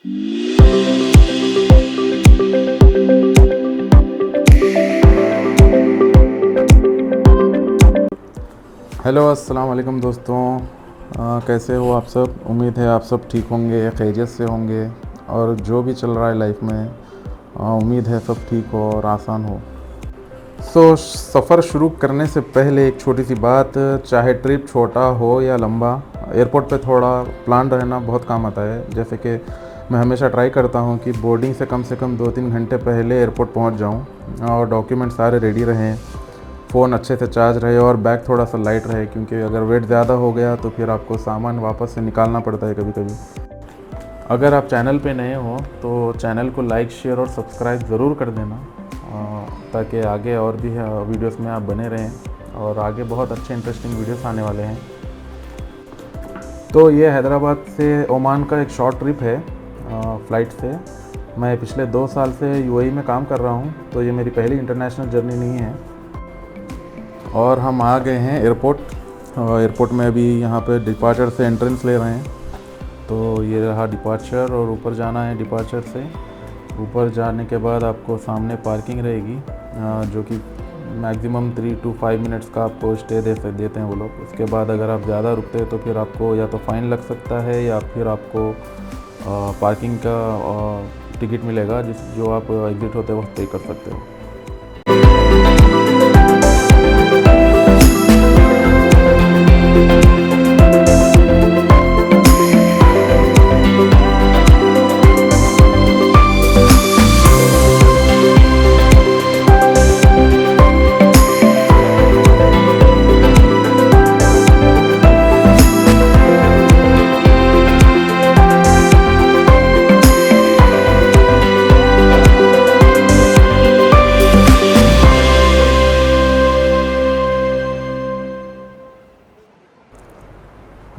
Hello अस्सलाम वालेकुम दोस्तों। कैसे हो आप सब? उम्मीद है आप सब ठीक होंगे, खैरियत से होंगे और जो भी चल रहा है लाइफ में उम्मीद है सब ठीक हो और आसान हो। सफ़र शुरू करने से पहले एक छोटी सी बात, चाहे ट्रिप छोटा हो या लंबा, एयरपोर्ट पे थोड़ा प्लान रहना बहुत काम आता है। जैसे कि मैं हमेशा ट्राई करता हूँ कि बोर्डिंग से कम 2-3 घंटे पहले एयरपोर्ट पहुँच जाऊँ और डॉक्यूमेंट सारे रेडी रहें, फ़ोन अच्छे से चार्ज रहे और बैग थोड़ा सा लाइट रहे, क्योंकि अगर वेट ज़्यादा हो गया तो फिर आपको सामान वापस से निकालना पड़ता है कभी कभी। अगर आप चैनल पे नए हो तो चैनल को लाइक, शेयर और सब्सक्राइब ज़रूर कर देना, ताकि आगे और भी वीडियोस में आप बने रहें और आगे बहुत अच्छे इंटरेस्टिंग वीडियोस आने वाले हैं। तो ये हैदराबाद से ओमान का एक शॉर्ट ट्रिप है फ़्लाइट से। मैं पिछले 2 साल से यूएई में काम कर रहा हूँ, तो ये मेरी पहली इंटरनेशनल जर्नी नहीं है। और हम आ गए हैं एयरपोर्ट। एयरपोर्ट में अभी यहाँ पे डिपार्चर से एंट्रेंस ले रहे हैं। तो ये रहा डिपार्चर और ऊपर जाना है। डिपार्चर से ऊपर जाने के बाद आपको सामने पार्किंग रहेगी, जो कि मैक्सिमम 3 to 5 मिनट्स का आपको स्टे देते हैं वो लोग। उसके बाद अगर आप ज़्यादा रुकते हैं तो फिर आपको या तो फ़ाइन लग सकता है या फिर आपको पार्किंग का टिकट मिलेगा, जो आप एग्ज़िट होते वक्त पे कर सकते हो।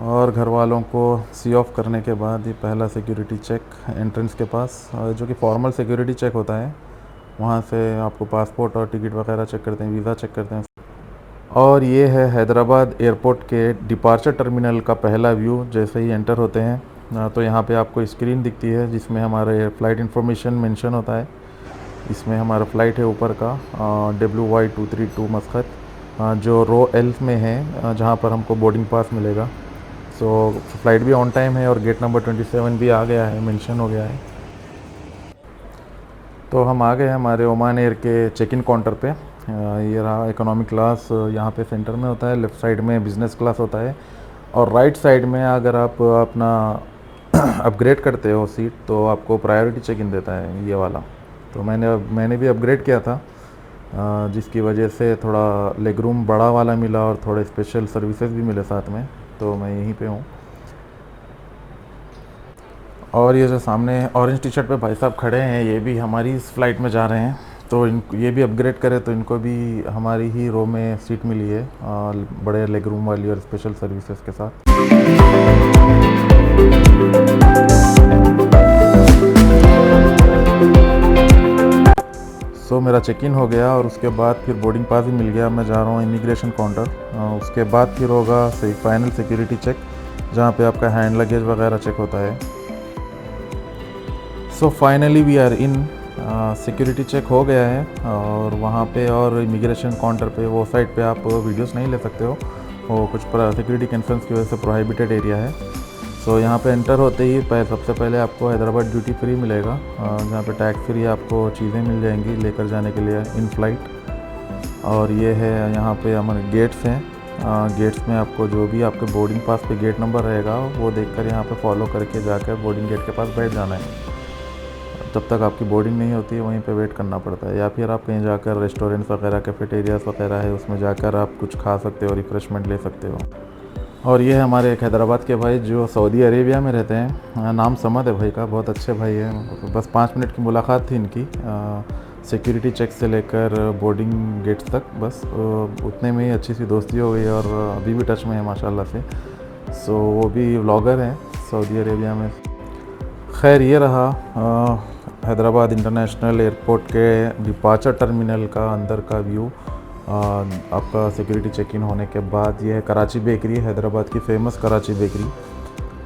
और घर वालों को सी ऑफ करने के बाद ये पहला सिक्योरिटी चेक एंट्रेंस के पास, जो कि फॉर्मल सिक्योरिटी चेक होता है। वहाँ से आपको पासपोर्ट और टिकट वगैरह चेक करते हैं, वीज़ा चेक करते हैं। और ये है हैदराबाद एयरपोर्ट के डिपार्चर टर्मिनल का पहला व्यू। जैसे ही एंटर होते हैं तो यहाँ पे आपको स्क्रीन दिखती है जिसमें हमारे फ़्लाइट इन्फॉर्मेशन मेंशन होता है। इसमें हमारा फ़्लाइट है ऊपर का WY232 मस्कत, जो रो L में है, जहाँ पर हमको बोर्डिंग पास मिलेगा। फ़्लाइट भी ऑन टाइम है और गेट नंबर 27 भी आ गया है, मेंशन हो गया है। तो हम आ गए हमारे ओमान एयर के चेक इन काउंटर पे। ये रहा इकोनॉमिक क्लास, यहाँ पे सेंटर में होता है। लेफ़्ट साइड में बिज़नेस क्लास होता है और राइट साइड में अगर आप अपना अपग्रेड करते हो सीट तो आपको प्रायोरिटी चेक इन देता है ये वाला। तो मैंने भी अपग्रेड किया था, जिसकी वजह से थोड़ा लेग रूम बड़ा वाला मिला और थोड़े स्पेशल सर्विसेज भी मिले साथ में। तो मैं यहीं पे हूँ। और ये जो सामने ऑरेंज टी शर्ट पे भाई साहब खड़े हैं, ये भी हमारी इस फ्लाइट में जा रहे हैं। तो ये भी अपग्रेड करे तो इनको भी हमारी ही रो में सीट मिली है, बड़े लेग रूम वाली और स्पेशल सर्विसेज के साथ। मेरा चेक इन हो गया और उसके बाद फिर बोर्डिंग पास भी मिल गया। मैं जा रहा हूँ इमिग्रेशन काउंटर। उसके बाद फिर होगा फाइनल सिक्योरिटी चेक, जहाँ पे आपका हैंड लगेज वगैरह चेक होता है। Finally we are in. Security check हो गया है और वहाँ पे और इमिग्रेशन काउंटर पे वो साइड पे आप वीडियोस नहीं ले सकते हो, वो कुछ सिक्योरिटी कंसर्न्स की वजह से प्रोहिबिटेड एरिया है। यहाँ पे एंटर होते ही सबसे पहले आपको हैदराबाद ड्यूटी फ्री मिलेगा, जहाँ पे टैक्स फ्री आपको चीज़ें मिल जाएंगी लेकर जाने के लिए इन फ्लाइट। और ये है यहाँ पे हमारे गेट्स हैं। गेट्स में आपको जो भी आपके बोर्डिंग पास पे गेट नंबर रहेगा वो देखकर यहाँ पे फॉलो करके जाकर बोर्डिंग गेट के पास बैठ जाना है। जब तक आपकी बोर्डिंग नहीं होती है वहीं पे वेट करना पड़ता है, या फिर आप कहीं जाकर रेस्टोरेंट्स वगैरह, कैफेटेरियाज़ वगैरह है उसमें जाकर आप कुछ खा सकते हो, रिफ़्रेशमेंट ले सकते हो। और ये है हमारे एक हैदराबाद के भाई जो सऊदी अरेबिया में रहते हैं। नाम समद है भाई का, बहुत अच्छे भाई हैं। बस 5 मिनट की मुलाकात थी इनकी, सिक्योरिटी चेक से लेकर बोर्डिंग गेट्स तक, बस उतने में ही अच्छी सी दोस्ती हो गई और अभी भी टच में है माशाल्लाह से। वो भी व्लॉगर हैं सऊदी अरेबिया में। खैर ये रहा हैदराबाद इंटरनेशनल एयरपोर्ट के डिपार्चर टर्मिनल का अंदर का व्यू। आपका सिक्योरिटी चेक इन होने के बाद ये है कराची बेकरी, हैदराबाद की फ़ेमस कराची बेकरी।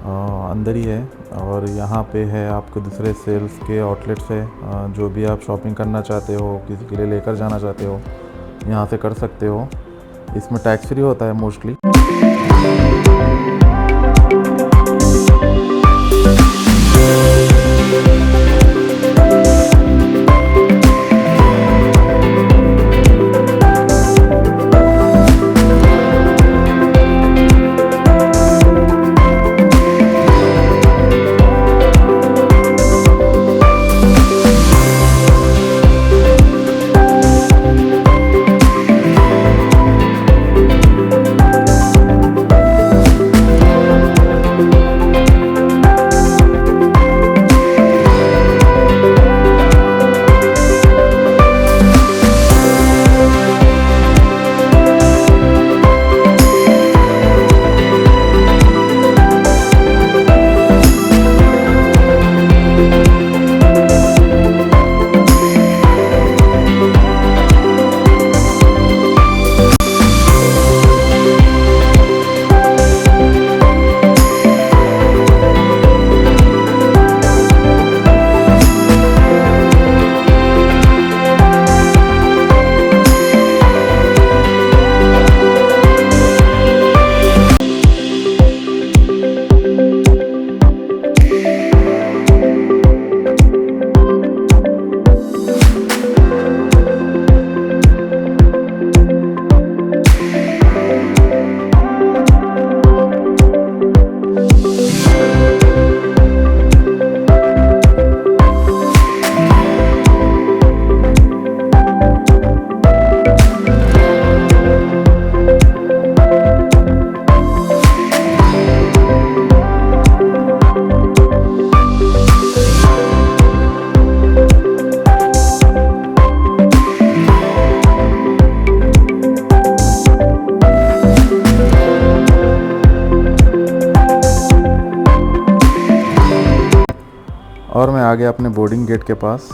अंदर ही है। और यहाँ पे है आपके दूसरे सेल्स के आउटलेट्स है, जो भी आप शॉपिंग करना चाहते हो, किसी के लिए लेकर जाना चाहते हो, यहाँ से कर सकते हो। इसमें टैक्स फ्री होता है मोस्टली। और मैं आ गया अपने बोर्डिंग गेट के पास।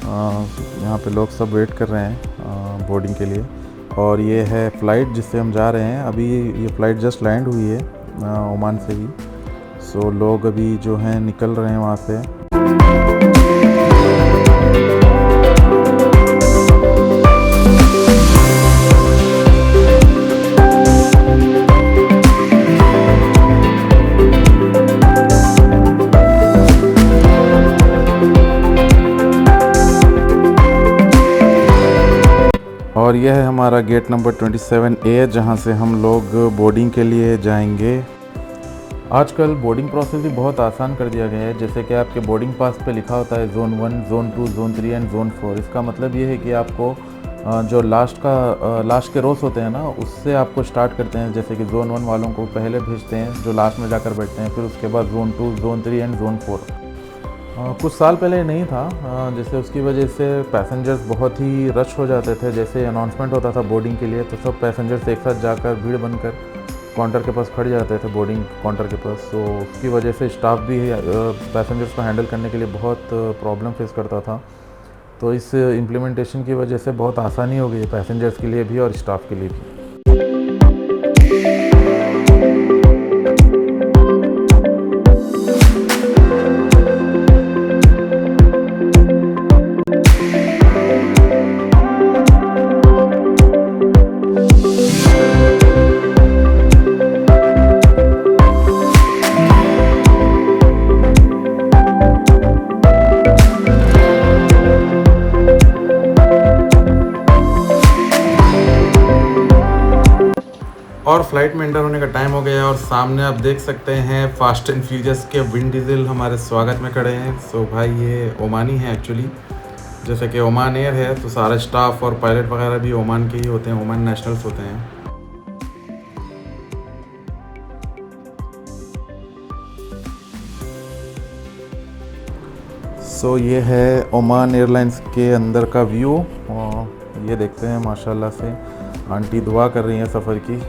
यहाँ पे लोग सब वेट कर रहे हैं बोर्डिंग के लिए। और ये है फ़्लाइट जिससे हम जा रहे हैं। अभी ये फ़्लाइट जस्ट लैंड हुई है ओमान से ही। सो लोग अभी जो हैं निकल रहे हैं वहाँ से। और यह है हमारा गेट नंबर 27A, जहाँ से हम लोग बोर्डिंग के लिए जाएंगे। आजकल बोर्डिंग प्रोसेस भी बहुत आसान कर दिया गया है। जैसे कि आपके बोर्डिंग पास पे लिखा होता है zone 1, zone 2, zone 3 and zone 4। इसका मतलब ये है कि आपको जो लास्ट के रोज़ होते हैं ना, उससे आपको स्टार्ट करते हैं। जैसे कि ज़ोन 1 वालों को पहले भेजते हैं, जो लास्ट में जाकर बैठते हैं। फिर उसके बाद ज़ोन 2, ज़ोन 3 एंड ज़ोन 4। कुछ साल पहले नहीं था, जैसे उसकी वजह से पैसेंजर्स बहुत ही रश हो जाते थे। जैसे अनाउंसमेंट होता था बोर्डिंग के लिए, तो सब पैसेंजर्स एक साथ जाकर भीड़ बनकर काउंटर के पास खड़ जाते थे, बोर्डिंग काउंटर के पास। तो उसकी वजह से स्टाफ भी पैसेंजर्स को हैंडल करने के लिए बहुत प्रॉब्लम फेस करता था। तो इस इम्प्लीमेंटेशन की वजह से बहुत आसानी हो गई है पैसेंजर्स के लिए भी और स्टाफ के लिए भी। और फ्लाइट में एंटर होने का टाइम हो गया है। और सामने आप देख सकते हैं फास्ट एंड फ्यूरियस के विन डीजल हमारे स्वागत में खड़े हैं। सो भाई ये ओमानी है एक्चुअली। जैसे कि ओमान एयर है तो सारा स्टाफ और पायलट वगैरह भी ओमान के ही होते हैं, ओमान नेशनल्स होते हैं। सो ये है ओमान एयरलाइंस के अंदर का व्यू। ये देखते हैं माशाल्लाह से आंटी दुआ कर रही हैं सफ़र की।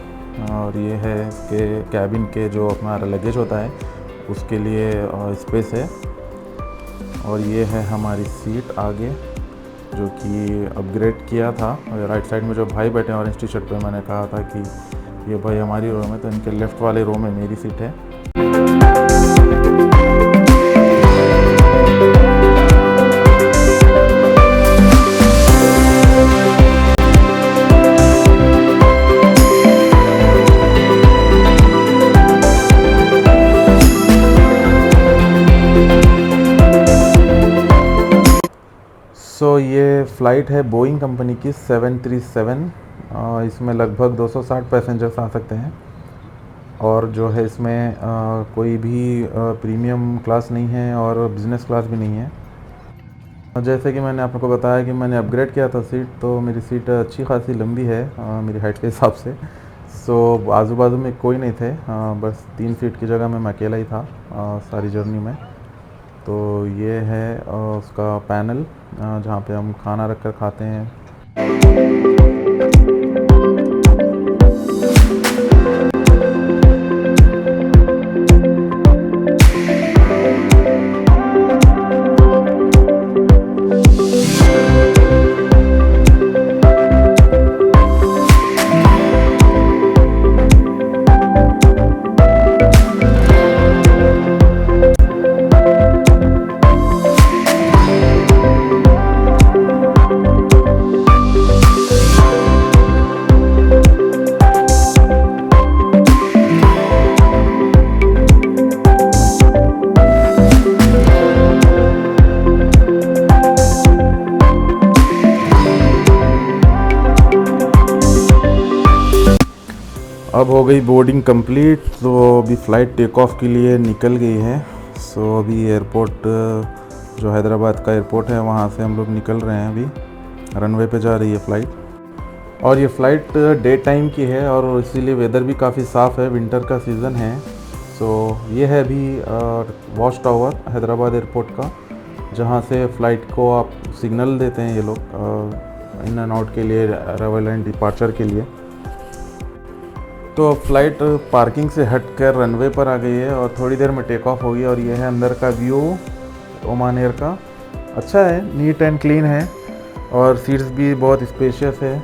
और ये है इसके कैबिन के जो हमारा लगेज होता है उसके लिए स्पेस है। और ये है हमारी सीट आगे, जो कि अपग्रेड किया था। राइट साइड में जो भाई बैठे हैं ऑरेंज टी शर्ट पे, मैंने कहा था कि ये भाई हमारी रो में, तो इनके लेफ़्ट वाले रो में मेरी सीट है। सो ये फ़्लाइट है बोइंग कंपनी की 737। इसमें लगभग 260 पैसेंजर्स आ सकते हैं। और जो है इसमें कोई भी प्रीमियम क्लास नहीं है और बिज़नेस क्लास भी नहीं है। जैसे कि मैंने आपको बताया कि मैंने अपग्रेड किया था सीट, तो मेरी सीट अच्छी खासी लंबी है मेरी हाइट के हिसाब से। सो आजू बाजू में कोई नहीं थे, बस 3 सीट की जगह में मैं अकेला ही था सारी जर्नी में। तो ये है उसका पैनल जहाँ पे हम खाना रख कर खाते हैं। अब हो गई बोर्डिंग कंप्लीट, तो अभी फ़्लाइट टेक ऑफ के लिए निकल गई है। सो अभी एयरपोर्ट जो हैदराबाद का एयरपोर्ट है वहाँ से हम लोग निकल रहे हैं। अभी रनवे पे जा रही है फ़्लाइट, और ये फ़्लाइट डे टाइम की है और इसीलिए वेदर भी काफ़ी साफ़ है, विंटर का सीज़न है। सो ये है अभी वॉच टावर हैदराबाद एयरपोर्ट का, जहाँ से फ़्लाइट को आप सिग्नल देते हैं ये लोग इन एंड आउट के लिए, अराइवल एंड डिपार्चर के लिए। तो फ़्लाइट पार्किंग से हटकर रनवे पर आ गई है और थोड़ी देर में टेक ऑफ होगी। और ये है अंदर का व्यू ओमान एयर का। अच्छा है, नीट एंड क्लीन है और सीट्स भी बहुत स्पेशियस है।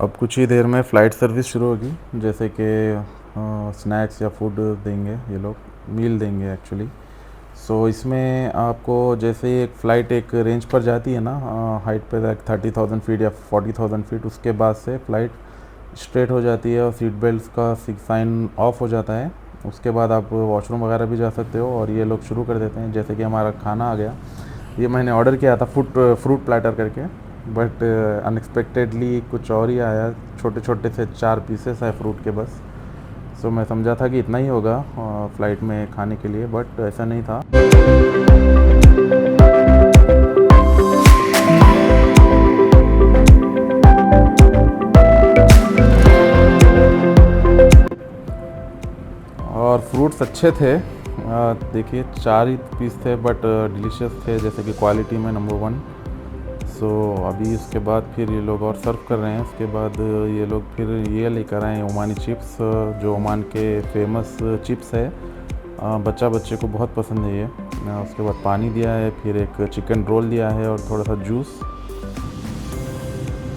अब कुछ ही देर में फ़्लाइट सर्विस शुरू होगी, जैसे कि स्नैक्स या फूड देंगे ये लोग, मील देंगे एक्चुअली। सो इसमें आपको जैसे एक फ़्लाइट एक रेंज पर जाती है ना, हाइट पे लाइक 30,000 फीट या 40,000 फीट, उसके बाद से फ़्लाइट स्ट्रेट हो जाती है और सीट बेल्ट का साइन ऑफ हो जाता है। उसके बाद आप वॉशरूम वगैरह भी जा सकते हो और ये लोग शुरू कर देते हैं। जैसे कि हमारा खाना आ गया, ये मैंने ऑर्डर किया था फ्रूट प्लेटर करके, बट अनएक्सपेक्टेडली कुछ और ही आया। छोटे छोटे से 4 पीसेस है फ्रूट के बस। सो मैं समझा था कि इतना ही होगा फ़्लाइट में खाने के लिए, बट ऐसा नहीं था। और फ्रूट्स अच्छे थे। देखिए 4 ही पीस थे, बट डिलीशियस थे, जैसे कि क्वालिटी में नंबर 1। सो अभी उसके बाद फिर ये लोग और सर्व कर रहे हैं। उसके बाद ये लोग फिर ये लेकर आए ओमानी चिप्स, जो ओमान के फेमस चिप्स है। बच्चे को बहुत पसंद है ये। उसके बाद पानी दिया है, फिर एक चिकन रोल दिया है और थोड़ा सा जूस।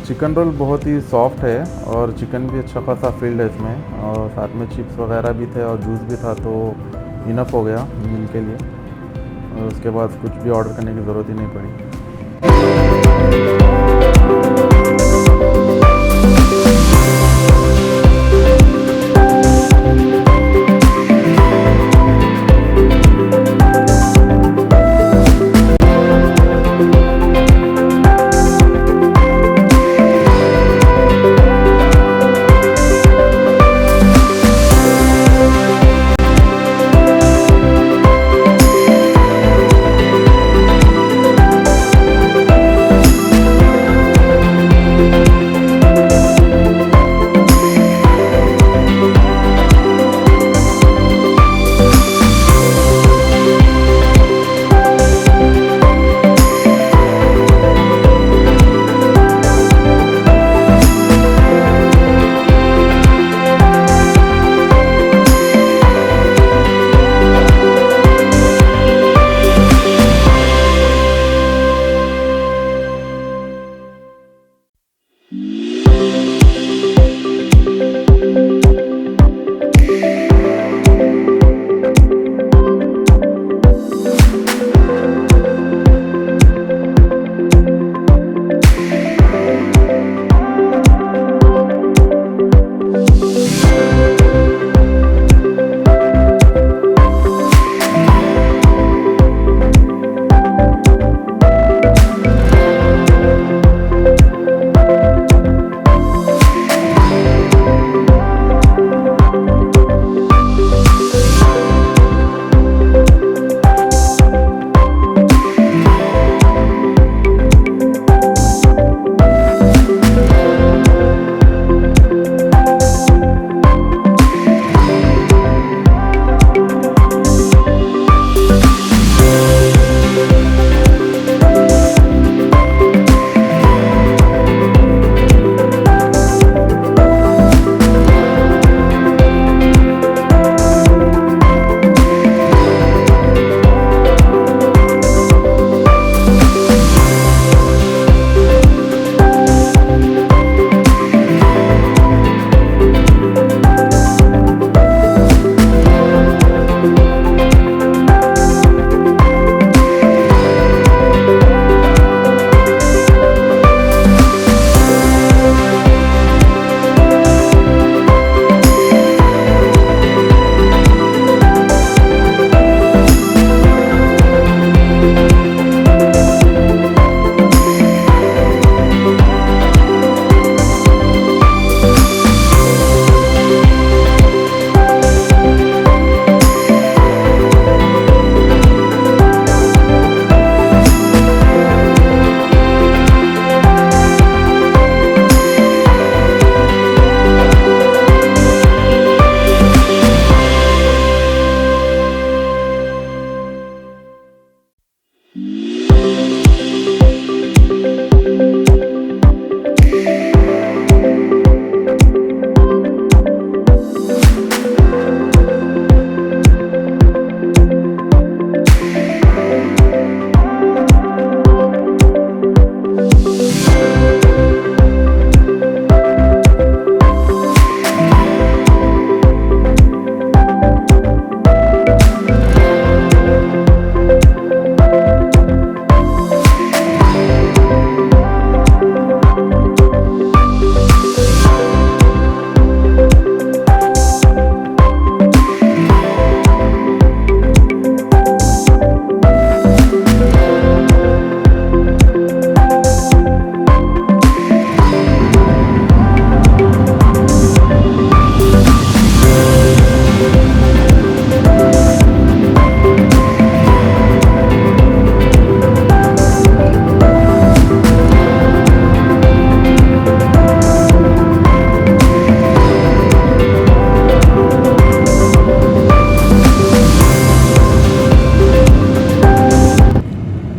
चिकन रोल बहुत ही सॉफ्ट है और चिकन भी अच्छा खासा फिल्ड है इसमें, और साथ में चिप्स वगैरह भी थे और जूस भी था, तो इनफ हो गया मील के लिए। और उसके बाद कुछ भी ऑर्डर करने की ज़रूरत ही नहीं पड़ी।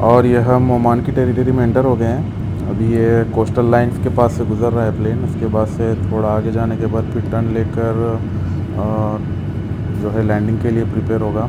और ये हम ओमान की टेरिटरी में एंटर हो गए हैं। अभी ये कोस्टल लाइन्स के पास से गुज़र रहा है प्लेन। उसके बाद से थोड़ा आगे जाने के बाद फिर टर्न लेकर जो है लैंडिंग के लिए प्रिपेयर होगा।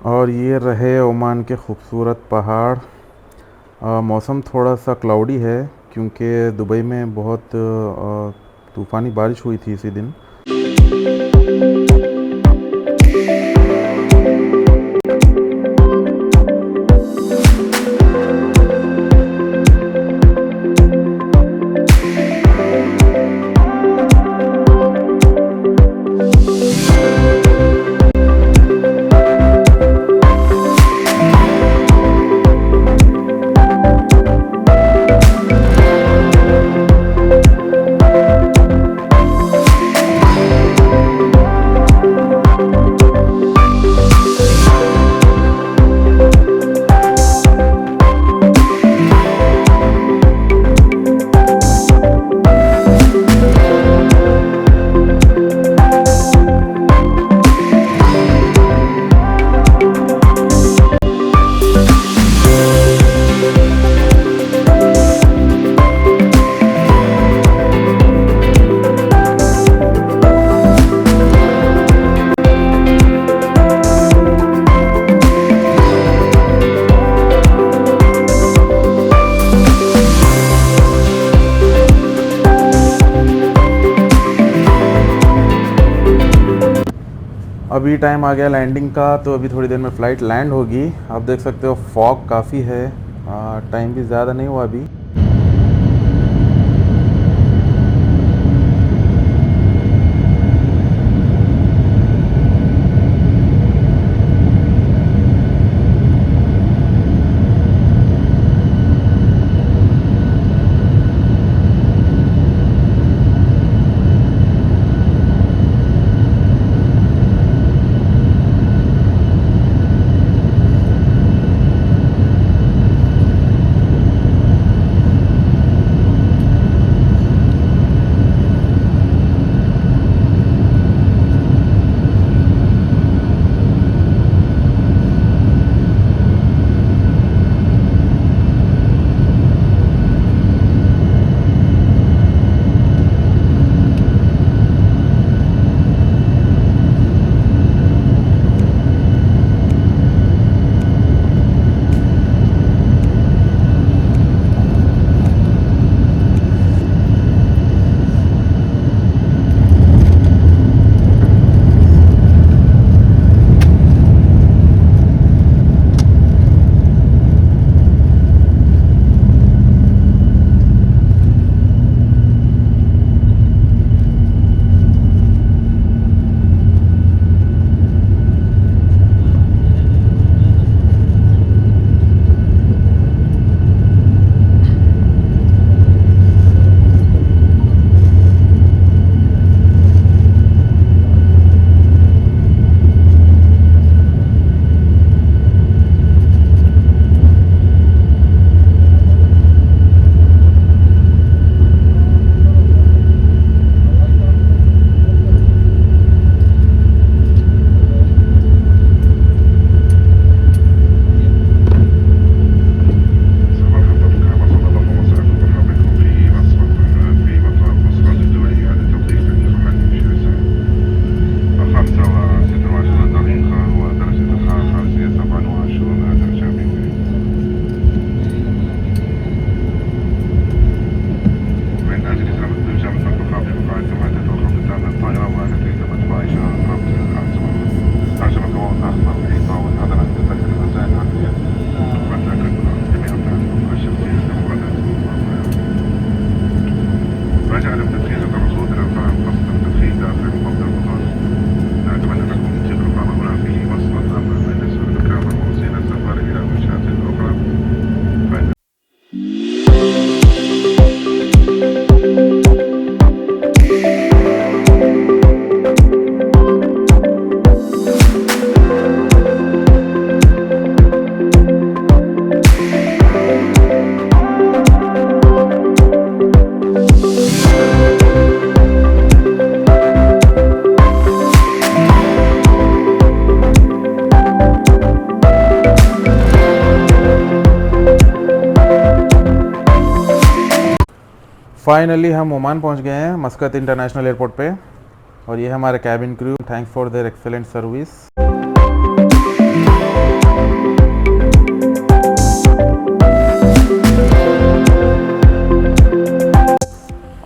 और ये रहे ओमान के खूबसूरत पहाड़। मौसम थोड़ा सा क्लाउडी है क्योंकि दुबई में बहुत तूफ़ानी बारिश हुई थी इसी दिन। अभी टाइम आ गया लैंडिंग का, तो अभी थोड़ी देर में फ़्लाइट लैंड होगी। आप देख सकते हो फॉग काफ़ी है, टाइम भी ज़्यादा नहीं हुआ अभी। फाइनली हम ओमान पहुंच गए हैं मस्कत इंटरनेशनल एयरपोर्ट पे, और ये है हमारे cabin crew. Thanks for their excellent service.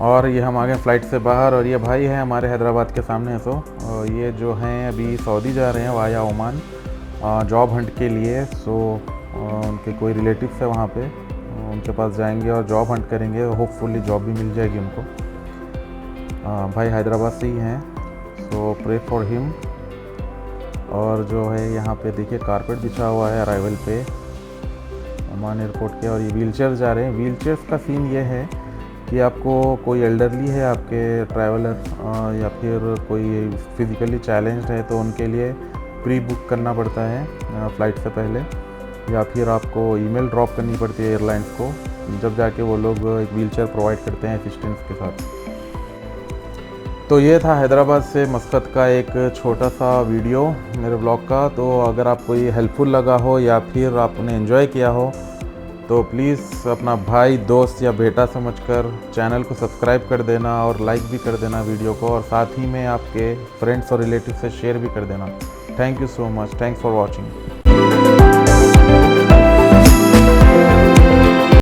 और ये हम आ गए फ़्लाइट से बाहर, और ये भाई है हमारे हैदराबाद के सामने। और ये जो हैं अभी सऊदी जा रहे हैं वाया ओमान जॉब हंट के लिए। उनके कोई रिलेटिव्स है वहाँ पे, उनके पास जाएंगे और जॉब हंट करेंगे। होपफुली जॉब भी मिल जाएगी उनको। भाई हैदराबाद से ही हैं, सो प्रे फॉर हिम। और जो है यहाँ पे देखिए कारपेट बिछा हुआ है अराइवल पे ओमान एयरपोर्ट के। और ये व्हीलचेयर जा रहे हैं। व्हीलचेयर्स का सीन ये है कि आपको कोई एल्डरली है आपके ट्रैवलर या फिर कोई फिज़िकली चैलेंज्ड है तो उनके लिए प्री बुक करना पड़ता है फ़्लाइट से पहले, या फिर आपको ईमेल ड्रॉप करनी पड़ती है एयरलाइंस को, जब जाके वो लोग एक व्हीलचेयर प्रोवाइड करते हैं असिस्टेंस के साथ। तो ये था हैदराबाद से मस्कत का एक छोटा सा वीडियो मेरे ब्लॉग का। तो अगर आपको ये हेल्पफुल लगा हो या फिर आपने एंजॉय किया हो तो प्लीज़ अपना भाई, दोस्त या बेटा समझकर चैनल को सब्सक्राइब कर देना और लाइक भी कर देना वीडियो को, और साथ ही में आपके फ्रेंड्स और रिलेटिव से शेयर भी कर देना। Thank you so much. Thanks for watching.